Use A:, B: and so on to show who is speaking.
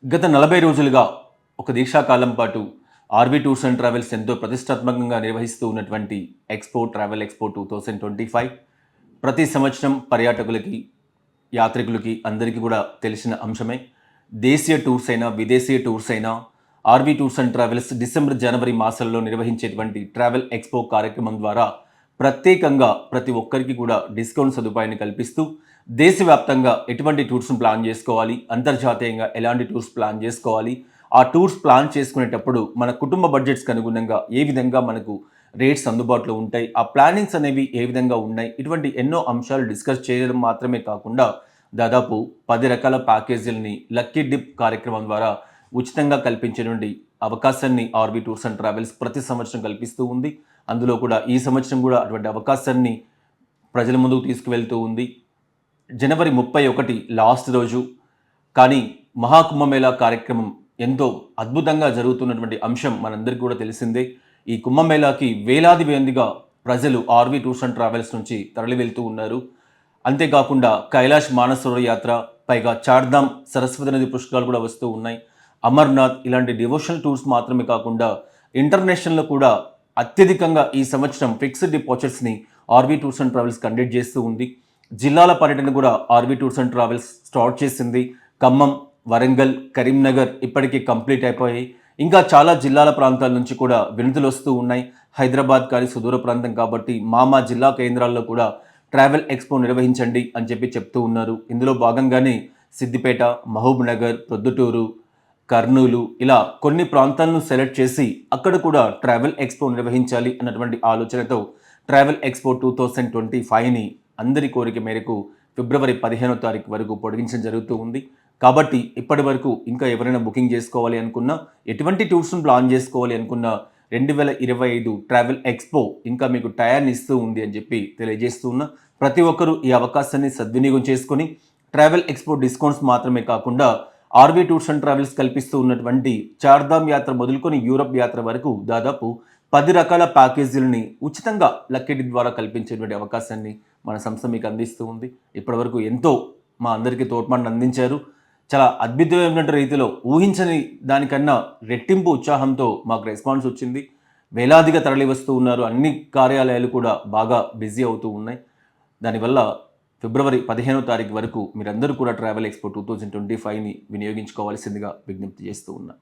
A: గత 40 రోజులుగా ఒక దీక్షాకాలం పాటు ఆర్వీ టూర్స్ అండ్ ట్రావెల్స్ ఎంతో ప్రతిష్టాత్మకంగా నిర్వహిస్తూ ఉన్నటువంటి ట్రావెల్ ఎక్స్పో 2025 ప్రతి సంవత్సరం పర్యాటకులకి, యాత్రికులకి అందరికీ కూడా తెలిసిన అంశమే. దేశీయ టూర్స్ అయినా, విదేశీయ టూర్స్ అయినా RV tours and travels December, జనవరి మాసాల్లో నిర్వహించేటువంటి ట్రావెల్ ఎక్స్పో కార్యక్రమం ద్వారా ప్రత్యేకంగా ప్రతి ఒక్కరికి కూడా డిస్కౌంట్ సదుపాయాన్ని కల్పిస్తూ దేశవ్యాప్తంగా ఎటువంటి టూర్స్ను ప్లాన్ చేసుకోవాలి, అంతర్జాతీయంగా ఎలాంటి టూర్స్ ప్లాన్ చేసుకోవాలి, ఆ టూర్స్ ప్లాన్ చేసుకునేటప్పుడు మన కుటుంబ బడ్జెట్స్కి అనుగుణంగా ఏ విధంగా మనకు రేట్స్ అందుబాటులో ఉంటాయి, ఆ ప్లానింగ్స్ అనేవి ఏ విధంగా ఉన్నాయి, ఇటువంటి ఎన్నో అంశాలు డిస్కస్ చేయడం మాత్రమే కాకుండా దాదాపు 10 రకాల ప్యాకేజీలని లక్కీ డిప్ కార్యక్రమం ద్వారా ఉచితంగా కల్పించేటువంటి అవకాశాన్ని ఆర్బీ టూర్స్ అండ్ ట్రావెల్స్ ప్రతి సంవత్సరం కల్పిస్తూ ఉంది. అందులో కూడా ఈ సంవత్సరం కూడా అటువంటి అవకాశాన్ని ప్రజల ముందుకు తీసుకువెళ్తూ ఉంది. జనవరి 31 లాస్ట్ రోజు. కానీ మహాకుంభమేళా కార్యక్రమం ఎంతో అద్భుతంగా జరుగుతున్నటువంటి అంశం మనందరికీ కూడా తెలిసిందే. ఈ కుంభమేళాకి వేలాది మందిగా ప్రజలు ఆర్వీ టూర్స్ అండ్ ట్రావెల్స్ నుంచి తరలి వెళ్తూ ఉన్నారు. అంతేకాకుండా కైలాష్ మానసరోవర్ యాత్ర, పైగా చార్ధామ్ సరస్వతి నది పుష్కరాలు కూడా వస్తూ ఉన్నాయి. అమర్నాథ్ ఇలాంటి డివోషనల్ టూర్స్ మాత్రమే కాకుండా ఇంటర్నేషనల్లో కూడా అత్యధికంగా ఈ సంవత్సరం ఫిక్స్డ్ డిపాజిట్స్ని RV tours and travels conduct చేస్తూ ఉంది. జిల్లాల పర్యటన కూడా RV tours and travels start చేసింది. ఖమ్మం, వరంగల్, కరీంనగర్ ఇప్పటికీ కంప్లీట్ అయిపోయాయి. ఇంకా చాలా జిల్లాల ప్రాంతాల నుంచి కూడా వినతులు వస్తూ ఉన్నాయి. హైదరాబాద్ కానీ సుదూర ప్రాంతం కాబట్టి మా జిల్లా కేంద్రాల్లో కూడా ట్రావెల్ ఎక్స్పో నిర్వహించండి అని చెప్తూ ఉన్నారు. ఇందులో భాగంగానే సిద్దిపేట, మహబూబ్ నగర్, ప్రొద్దుటూరు, కర్నూలు ఇలా కొన్ని ప్రాంతాలను సెలెక్ట్ చేసి అక్కడ కూడా ట్రావెల్ ఎక్స్పో నిర్వహించాలి అన్నటువంటి ఆలోచనతో ట్రావెల్ ఎక్స్పో 2025ని అందరి కోరిక మేరకు ఫిబ్రవరి 15వ తారీఖు వరకు పొడిగించడం జరుగుతూ ఉంది. కాబట్టి ఇప్పటి వరకు ఇంకా ఎవరైనా బుకింగ్ చేసుకోవాలి అనుకున్నా, ఎటువంటి టూర్స్ను ప్లాన్ చేసుకోవాలి అనుకున్నా 2025 ట్రావెల్ ఎక్స్పో ఇంకా మీకు టయాన్ని ఇస్తూ ఉంది అని తెలియజేస్తూ ఉన్నా. ప్రతి ఒక్కరూ ఈ అవకాశాన్ని సద్వినియోగం చేసుకొని ట్రావెల్ ఎక్స్పో డిస్కౌంట్స్ మాత్రమే కాకుండా ఆర్వీ టూర్స్ అండ్ ట్రావెల్స్ కల్పిస్తూ ఉన్నటువంటి చార్ధామ్ యాత్ర మొదలుకొని యూరప్ యాత్ర వరకు దాదాపు 10 రకాల ప్యాకేజీలని ఉచితంగా లక్కీ డిప్ ద్వారా కల్పించేటువంటి అవకాశాన్ని మన సంస్థ మీకు అందిస్తూ ఉంది. ఇప్పటివరకు ఎంతో మా అందరికీ తోడ్పాటును అందించారు. చాలా అద్భుతమైనటువంటి రీతిలో ఊహించని దానికన్నా రెట్టింపు ఉత్సాహంతో మాకు రెస్పాన్స్ వచ్చింది. వేలాదిగా తరలి వస్తూ ఉన్నారు. అన్ని కార్యాలయాలు కూడా బాగా బిజీ అవుతూ ఉన్నాయి. దానివల్ల ఫిబ్రవరి 15వ తారీఖు వరకు మీరందరూ కూడా ట్రావెల్ ఎక్స్పో 2025ని వినియోగించుకోవాల్సిందిగా విజ్ఞప్తి చేస్తూ ఉన్నా.